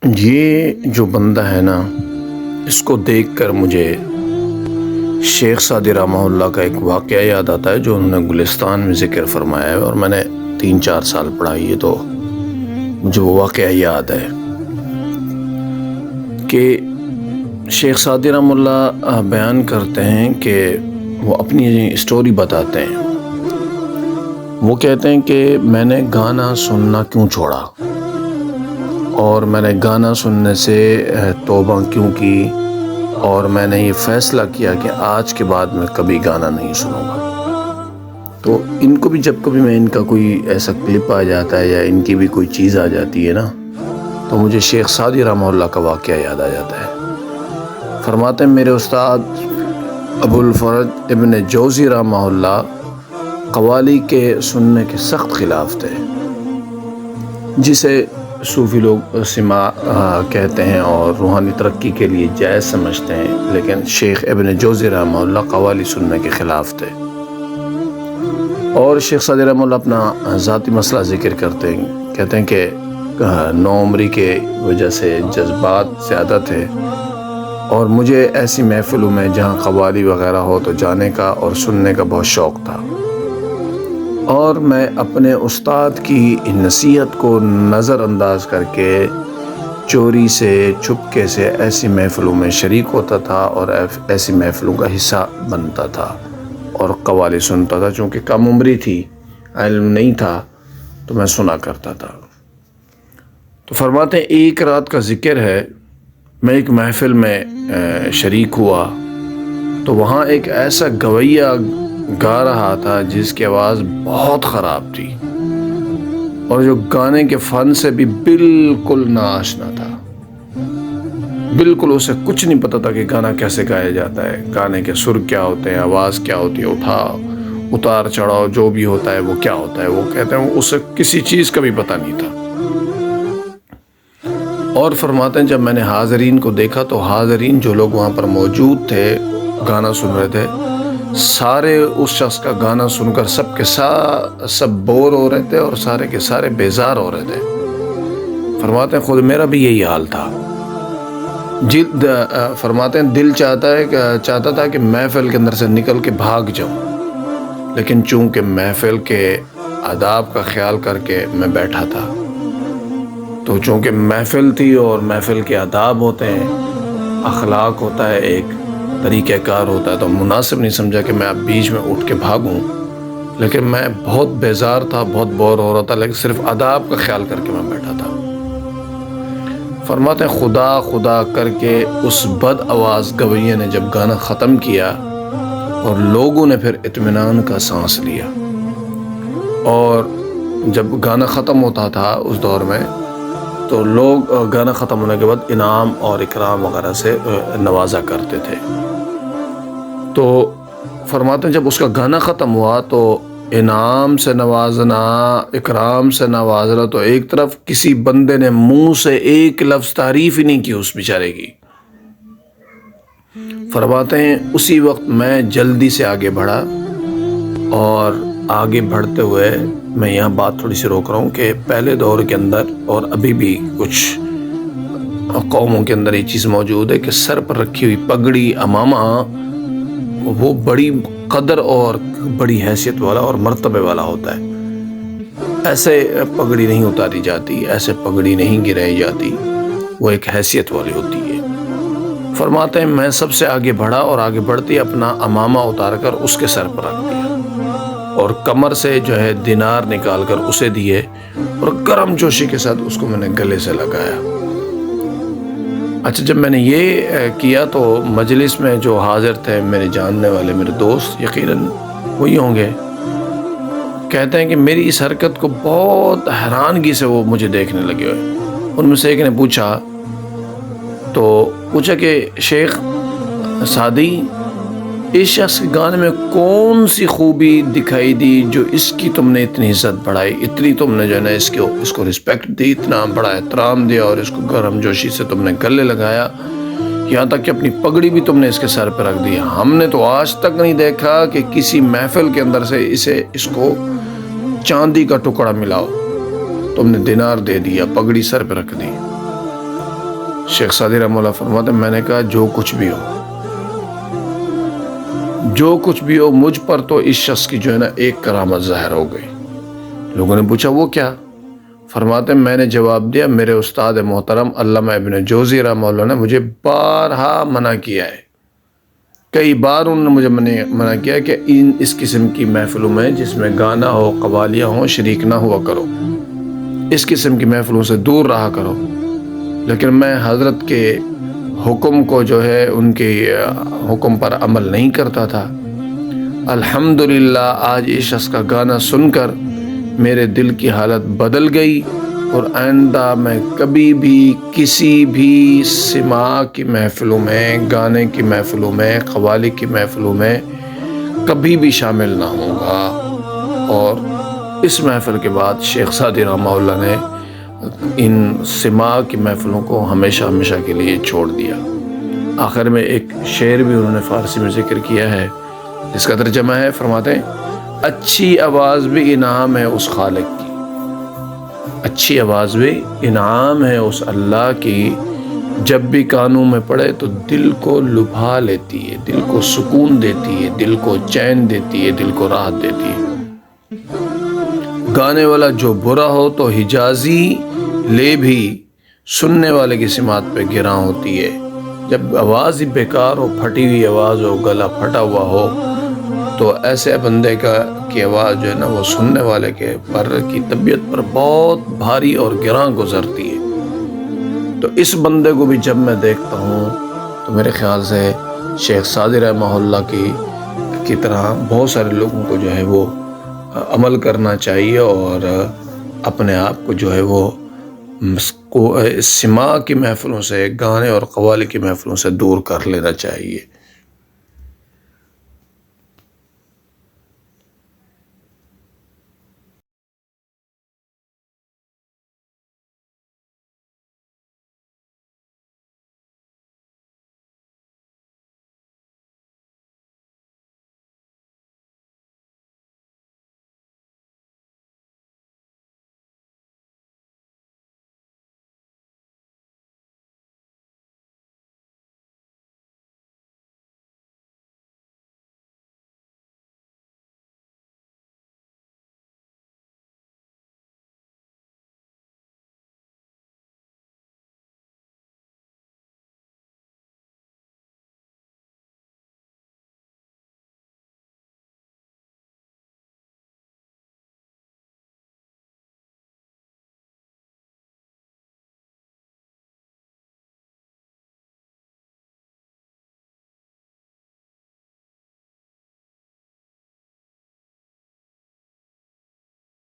یہ جو بندہ ہے نا، اس کو دیکھ کر مجھے شیخ سعدی رحمہ اللہ کا ایک واقعہ یاد آتا ہے جو انہوں نے گلستان میں ذکر فرمایا ہے، اور میں نے 3-4 سال پڑھائی ہے تو مجھے وہ واقعہ یاد ہے کہ شیخ سعدی رحمہ اللہ بیان کرتے ہیں کہ وہ اپنی اسٹوری بتاتے ہیں۔ وہ کہتے ہیں کہ میں نے گانا سننا کیوں چھوڑا، اور میں نے گانا سننے سے توبہ کیوں کی، اور میں نے یہ فیصلہ کیا کہ آج کے بعد میں کبھی گانا نہیں سنوں گا۔ تو ان کو بھی جب کبھی میں ان کا کوئی ایسا کلپ آ جاتا ہے یا ان کی بھی کوئی چیز آ جاتی ہے نا، تو مجھے شیخ سعدی رحمہ اللہ کا واقعہ یاد آ جاتا ہے۔ فرماتے ہیں میرے استاد ابو الفرج ابن جوزی رحمہ اللہ قوالی کے سننے کے سخت خلاف تھے، جسے صوفی لوگ سماع کہتے ہیں اور روحانی ترقی کے لیے جائز سمجھتے ہیں، لیکن شیخ ابن جوزی رحمہ اللہ قوالی سننے کے خلاف تھے۔ اور شیخ سعدی رحمہ اللہ اپنا ذاتی مسئلہ ذکر کرتے ہیں، کہتے ہیں کہ نوعمری کے وجہ سے جذبات زیادہ تھے، اور مجھے ایسی محفلوں میں جہاں قوالی وغیرہ ہو تو جانے کا اور سننے کا بہت شوق تھا، اور میں اپنے استاد کی نصیحت کو نظر انداز کر کے چوری سے چپکے سے ایسی محفلوں میں شریک ہوتا تھا اور ایسی محفلوں کا حصہ بنتا تھا اور قوالی سنتا تھا۔ چونکہ کم عمری تھی، علم نہیں تھا، تو میں سنا کرتا تھا۔ تو فرماتے ہیں ایک رات کا ذکر ہے، میں ایک محفل میں شریک ہوا تو وہاں ایک ایسا گویہ گا رہا تھا جس کی آواز بہت خراب تھی اور جو گانے کے فن سے بھی بالکل ناآشنا تھا۔ بالکل اسے کچھ نہیں پتا تھا کہ گانا کیسے گایا جاتا ہے، گانے کے سر کیا ہوتے ہیں، آواز کیا ہوتی ہے، اتار چڑھاؤ جو بھی ہوتا ہے وہ کیا ہوتا ہے۔ وہ کہتے ہیں اسے کسی چیز کا بھی پتہ نہیں تھا۔ اور فرماتے ہیں جب میں نے حاضرین کو دیکھا تو حاضرین جو لوگ وہاں پر موجود تھے گانا سن رہے تھے، سارے اس شخص کا گانا سن کر سب بور ہو رہے تھے اور سارے کے سارے بیزار ہو رہے تھے۔ فرماتے ہیں خود میرا بھی یہی حال تھا۔ فرماتے ہیں دل چاہتا تھا کہ محفل کے اندر سے نکل کے بھاگ جاؤں، لیکن چونکہ محفل کے آداب کا خیال کر کے میں بیٹھا تھا، تو چونکہ محفل تھی اور محفل کے آداب ہوتے ہیں، اخلاق ہوتا ہے، ایک طریقہ کار ہوتا ہے، تو مناسب نہیں سمجھا کہ میں اب بیچ میں اٹھ کے بھاگوں۔ لیکن میں بہت بیزار تھا، بہت بور ہو رہا تھا، لیکن صرف آداب کا خیال کر کے میں بیٹھا تھا۔ فرماتے ہیں خدا خدا کر کے اس بد آواز گویے نے جب گانا ختم کیا اور لوگوں نے پھر اطمینان کا سانس لیا، اور جب گانا ختم ہوتا تھا اس دور میں تو لوگ گانا ختم ہونے کے بعد انعام اور اکرام وغیرہ سے نوازا کرتے تھے۔ تو فرماتے ہیں جب اس کا گانا ختم ہوا تو انعام سے نوازنا، اکرام سے نوازنا، تو ایک طرف کسی بندے نے منہ سے ایک لفظ تعریف ہی نہیں کی اس بیچارے کی۔ فرماتے ہیں اسی وقت میں جلدی سے آگے بڑھا، اور آگے بڑھتے ہوئے میں یہاں بات تھوڑی سی روک رہا ہوں کہ پہلے دور کے اندر اور ابھی بھی کچھ قوموں کے اندر یہ چیز موجود ہے کہ سر پر رکھی ہوئی پگڑی، امامہ، وہ بڑی قدر اور بڑی حیثیت والا اور مرتبے والا ہوتا ہے۔ ایسے پگڑی نہیں اتاری جاتی، ایسے پگڑی نہیں گرائی جاتی، وہ ایک حیثیت والی ہوتی ہے۔ فرماتے ہیں میں سب سے آگے بڑھا اور آگے بڑھتے اپنا امامہ اتار کر اس کے سر پر رکھ دیا، اور کمر سے جو ہے دینار نکال کر اسے دیے، اور گرم جوشی کے ساتھ اس کو میں نے گلے سے لگایا۔ اچھا جب میں نے یہ کیا تو مجلس میں جو حاضر تھے میرے جاننے والے، میرے دوست، یقیناً وہی ہوں گے، کہتے ہیں کہ میری اس حرکت کو بہت حیرانگی سے وہ مجھے دیکھنے لگے ہوئے۔ ان میں سے ایک نے پوچھا کہ شیخ سعدی، اس شخص کے گانے میں کون سی خوبی دکھائی دی جو اس کی تم نے اتنی عزت بڑھائی، اتنی تم نے جو ہے نا اس کو رسپیکٹ دی، اتنا بڑا احترام دیا، اور اس کو گرم جوشی سے تم نے گلے لگایا، یہاں تک کہ اپنی پگڑی بھی تم نے اس کے سر پہ رکھ دی۔ ہم نے تو آج تک نہیں دیکھا کہ کسی محفل کے اندر سے اس کو چاندی کا ٹکڑا ملا ہو، تم نے دینار دے دیا، پگڑی سر پہ رکھ دی۔ شیخ سعدی رحمہ اللہ فرماتے ہیں میں نے کہا جو کچھ بھی ہو مجھ پر تو اس شخص کی جو ہے نا ایک کرامت ظاہر ہو گئی۔ لوگوں نے پوچھا وہ کیا؟ فرماتے ہیں میں نے جواب دیا میرے استاد محترم علامہ ابن جوزی رحمہ اللہ نے مجھے بارہا منع کیا ہے، کئی بار انہوں نے مجھے منع کیا کہ اس قسم کی محفلوں میں جس میں گانا ہو قوالیاں ہوں شریک نہ ہوا کرو، اس قسم کی محفلوں سے دور رہا کرو، لیکن میں حضرت کے حکم کو جو ہے ان کے حکم پر عمل نہیں کرتا تھا۔ الحمدللہ آج اس شخص کا گانا سن کر میرے دل کی حالت بدل گئی، اور آئندہ میں کبھی بھی کسی بھی سماع کی محفلوں میں، گانے کی محفلوں میں، قوالی کی محفلوں میں کبھی بھی شامل نہ ہوں گا۔ اور اس محفل کے بعد شیخ سعدی رحمہ اللہ نے ان سماع کی محفلوں کو ہمیشہ کے لیے چھوڑ دیا۔ آخر میں ایک شعر بھی انہوں نے فارسی میں ذکر کیا ہے جس کا ترجمہ ہے، فرماتے ہیں اچھی آواز بھی انعام ہے اس خالق کی، اچھی آواز بھی انعام ہے اس اللہ کی، جب بھی کانوں میں پڑے تو دل کو لبھا لیتی ہے، دل کو سکون دیتی ہے، دل کو چین دیتی ہے، دل کو راحت دیتی ہے۔ گانے والا جو برا ہو تو حجازی لے بھی سننے والے کی سماعت پہ گراں ہوتی ہے۔ جب آواز ہی بیکار ہو، پھٹی ہوئی آواز ہو، گلا پھٹا ہوا ہو، تو ایسے بندے کی آواز جو ہے نا وہ سننے والے کے پر کی طبیعت پر بہت بھاری اور گراں گزرتی ہے۔ تو اس بندے کو بھی جب میں دیکھتا ہوں تو میرے خیال سے شیخ سعدی رحمہ اللہ کی طرح بہت سارے لوگوں کو جو ہے وہ عمل کرنا چاہیے، اور اپنے آپ کو جو ہے وہ سماع کی محفلوں سے، گانے اور قوالی کی محفلوں سے دور کر لینا چاہیے۔